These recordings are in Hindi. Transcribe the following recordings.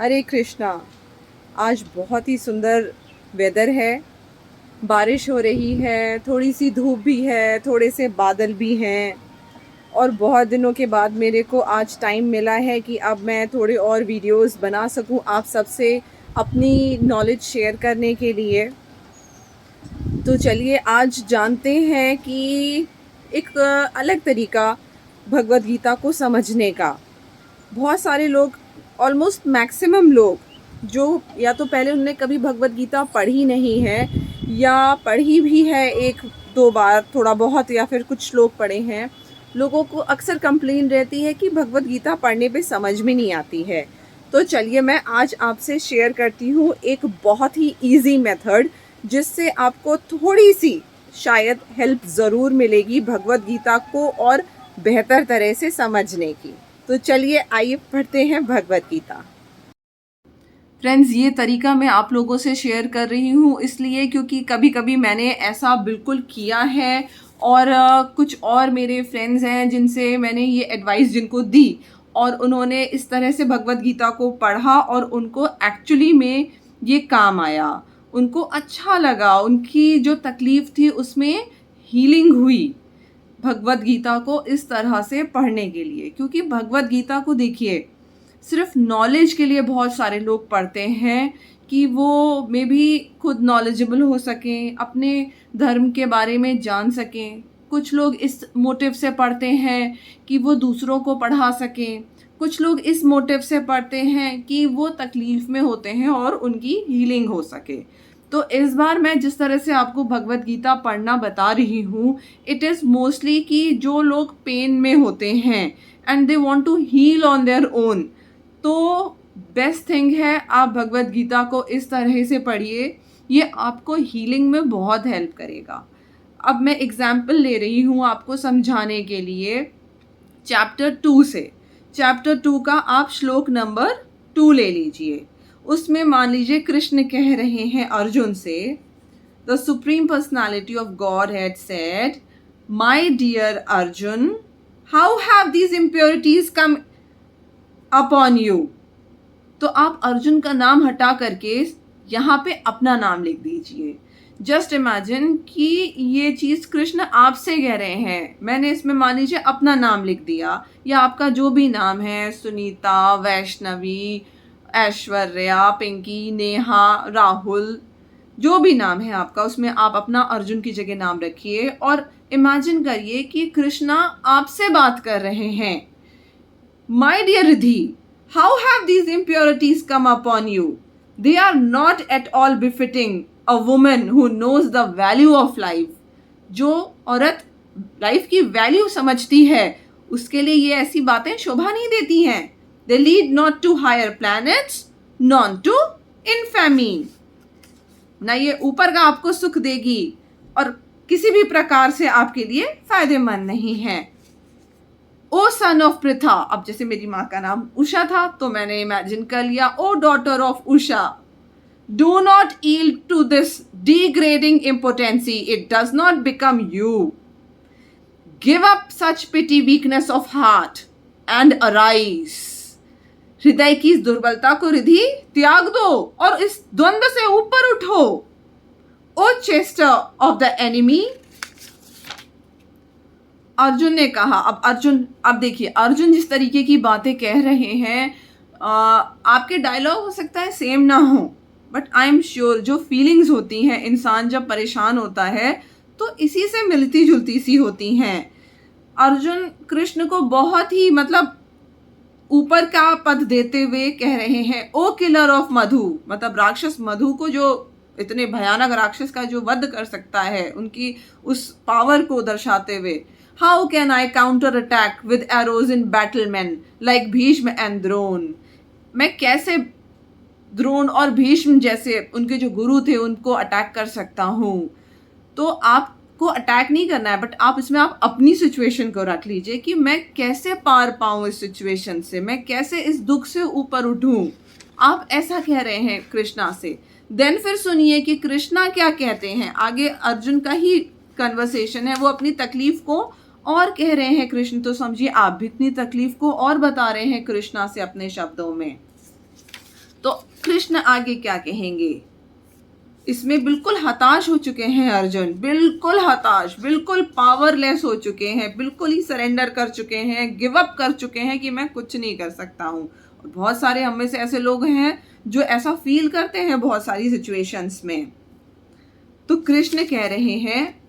हरे कृष्णा। आज बहुत ही सुंदर वेदर है। बारिश हो रही है, थोड़ी सी धूप भी है, थोड़े से बादल भी हैं। और बहुत दिनों के बाद मेरे को आज टाइम मिला है कि अब मैं थोड़े और वीडियोस बना सकूं आप सबसे अपनी नॉलेज शेयर करने के लिए। तो चलिए आज जानते हैं कि एक अलग तरीका भगवद गीता को समझने का। बहुत सारे लोग, ऑलमोस्ट मैक्सिमम लोग, जो या तो पहले उन्होंने कभी भगवद गीता पढ़ी नहीं है या पढ़ी भी है एक दो बार थोड़ा बहुत, या फिर कुछ श्लोक पढ़े हैं, लोगों को अक्सर कंप्लेन रहती है कि भगवद गीता पढ़ने पे समझ में नहीं आती है। तो चलिए मैं आज आपसे शेयर करती हूँ एक बहुत ही इजी मेथड, जिससे आपको थोड़ी सी शायद हेल्प ज़रूर मिलेगी भगवद गीता को और बेहतर तरह से समझने की। तो चलिए आइए पढ़ते हैं भगवद गीता। फ्रेंड्स, ये तरीका मैं आप लोगों से शेयर कर रही हूँ इसलिए क्योंकि कभी कभी मैंने ऐसा बिल्कुल किया है और कुछ और मेरे फ्रेंड्स हैं जिनसे मैंने ये एडवाइस जिनको दी और उन्होंने इस तरह से भगवद गीता को पढ़ा और उनको एक्चुअली में ये काम आया, उनको अच्छा लगा, उनकी जो तकलीफ़ थी उसमें हीलिंग हुई भगवद गीता को इस तरह से पढ़ने के लिए। क्योंकि भगवद गीता को देखिए, सिर्फ नॉलेज के लिए बहुत सारे लोग पढ़ते हैं कि वो मे भी खुद नॉलेजेबल हो सकें, अपने धर्म के बारे में जान सकें। कुछ लोग इस मोटिव से पढ़ते हैं कि वो दूसरों को पढ़ा सकें। कुछ लोग इस मोटिव से पढ़ते हैं कि वो तकलीफ़ में होते हैं और उनकी हीलिंग हो सके। तो इस बार मैं जिस तरह से आपको भगवद गीता पढ़ना बता रही हूँ, इट इज़ मोस्टली कि जो लोग पेन में होते हैं and they want to heal on their own, तो बेस्ट थिंग है आप भगवद गीता को इस तरह से पढ़िए। ये आपको हीलिंग में बहुत हेल्प करेगा। अब मैं एग्जाम्पल ले रही हूँ आपको समझाने के लिए चैप्टर 2 से। चैप्टर 2 का आप श्लोक नंबर 2 ले लीजिए। उसमें मान लीजिए कृष्ण कह रहे हैं अर्जुन से, the supreme personality of God had said, my dear Arjun, how have these impurities come upon you. तो आप अर्जुन का नाम हटा करके यहाँ पे अपना नाम लिख दीजिए। जस्ट इमेजिन कि ये चीज़ कृष्ण आपसे कह रहे हैं। मैंने इसमें मान लीजिए अपना नाम लिख दिया, या आपका जो भी नाम है, सुनीता, वैष्णवी, ऐश्वर्या, पिंकी, नेहा, राहुल, जो भी नाम है आपका, उसमें आप अपना अर्जुन की जगह नाम रखिए और इमेजिन करिए कि कृष्णा आपसे बात कर रहे हैं। My dear Ridhi, how have these impurities come upon you? They are not at all befitting a woman who knows the value of life. जो औरत लाइफ की वैल्यू समझती है, उसके लिए ये ऐसी बातें शोभा नहीं देती हैं। They lead not to higher planets, non to infamy. ना ये ऊपर का आपको सुख देगी और किसी भी प्रकार से आपके लिए फायदेमंद नहीं है। ओ सन ऑफ पृथा, अब जैसे मेरी माँ का नाम उषा था तो मैंने इमेजिन कर लिया, O daughter of Usha, do not yield to this degrading impotency, it does not become you. Give up such petty weakness of heart and arise. हृदय की इस दुर्बलता को रिधि त्याग दो और इस द्वंद्व से ऊपर उठो। O chastiser of the enemy, Arjun ने कहा। अब देखिए अर्जुन जिस तरीके की बातें कह रहे हैं, आपके डायलॉग हो सकता है सेम ना हो, बट आई एम श्योर जो फीलिंग्स होती हैं इंसान जब परेशान होता है तो इसी से मिलती जुलती सी होती हैं। अर्जुन कृष्ण को बहुत ही ऊपर का पद देते हुए कह रहे हैं, ओ किलर ऑफ मधु, मतलब राक्षस मधु को, जो इतने भयानक राक्षस का जो वध कर सकता है, उनकी उस पावर को दर्शाते हुए, How can I counterattack with arrows in battlemen like Bhishma and Drona? मैं कैसे द्रोण और भीष्म जैसे उनके जो गुरु थे उनको अटैक कर सकता हूँ? तो आपको अटैक नहीं करना है, बट आप इसमें आप अपनी सिचुएशन को रख लीजिए कि मैं कैसे पार पाऊँ इस सिचुएशन से, मैं कैसे इस दुख से ऊपर उठूँ। आप ऐसा कह रहे हैं कृष्णा से। देन फिर सुनिए कि कृष्णा क्या कहते हैं। आगे अर्जुन का ही कन्वर्सेशन है, वो अपनी तकलीफ को और कह रहे हैं कृष्ण, तो समझिए आप भी अपनी तकलीफ को और बता रहे हैं कृष्णा से अपने शब्दों में। तो कृष्ण आगे क्या कहेंगे? इसमें बिल्कुल हताश हो चुके हैं अर्जुन, बिल्कुल हताश, बिल्कुल पावरलेस हो चुके हैं, बिल्कुल ही सरेंडर कर चुके हैं, गिव अप कर चुके हैं कि मैं कुछ नहीं कर सकता हूँ। और बहुत सारे हम में से ऐसे लोग हैं जो ऐसा फील करते हैं बहुत सारी सिचुएशंस में। तो कृष्ण कह रहे हैं,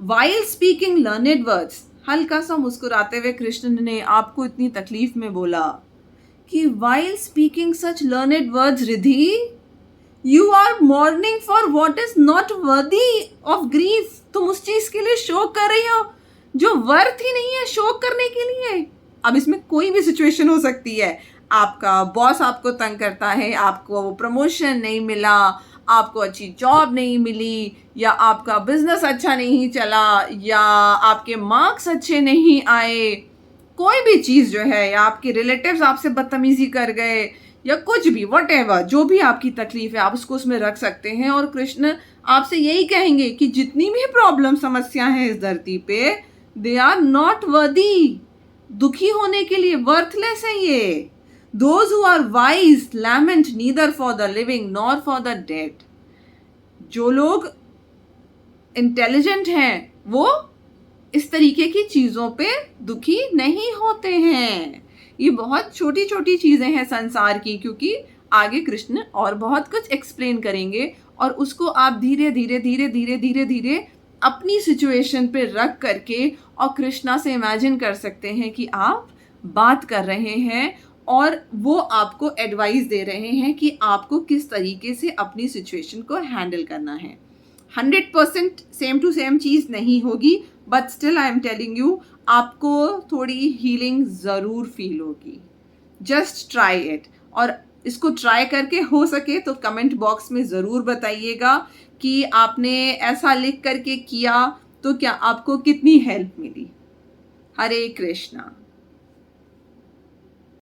वाइल स्पीकिंग लर्नेड वर्ड्स, हल्का सा मुस्कुराते हुए कृष्ण ने आपको इतनी तकलीफ में बोला कि while speaking such learned words रिधि, you are mourning for what is not worthy of grief. तुम उस चीज के लिए शोक कर रही हो जो वर्थ ही नहीं है शोक करने के लिए। अब इसमें कोई भी सिचुएशन हो सकती है। आपका बॉस आपको तंग करता है, आपको प्रमोशन नहीं मिला, आपको अच्छी जॉब नहीं मिली, या आपका बिजनेस अच्छा नहीं चला, या आपके मार्क्स अच्छे नहीं आए, कोई भी चीज़ जो है, या आपके रिलेटिव्स आपसे बदतमीजी कर गए, या कुछ भी, वट एवर, जो भी आपकी तकलीफ है आप उसको उसमें रख सकते हैं। और कृष्ण आपसे यही कहेंगे कि जितनी भी प्रॉब्लम समस्या है इस धरती पे, दे आर नॉट वर्दी, दुखी होने के लिए, वर्थलेस है ये। Those who are wise lament neither for the living nor for the dead. जो लोग इंटेलिजेंट हैं वो इस तरीके की चीज़ों पे दुखी नहीं होते हैं। ये बहुत छोटी छोटी चीज़ें हैं संसार की, क्योंकि आगे कृष्ण और बहुत कुछ एक्सप्लेन करेंगे और उसको आप धीरे धीरे धीरे धीरे धीरे धीरे अपनी सिचुएशन पे रख करके और कृष्णा से इमेजिन कर सकते हैं कि आप बात कर रहे हैं और वो आपको एडवाइस दे रहे हैं कि आपको किस तरीके से अपनी सिचुएशन को हैंडल करना है। 100% सेम टू सेम चीज़ नहीं होगी, but still I am telling you, आपको थोड़ी हीलिंग ज़रूर फील होगी। Just try it. और इसको ट्राई करके हो सके तो कमेंट बॉक्स में ज़रूर बताइएगा कि आपने ऐसा लिख करके किया तो क्या आपको कितनी हेल्प मिली। हरे कृष्णा।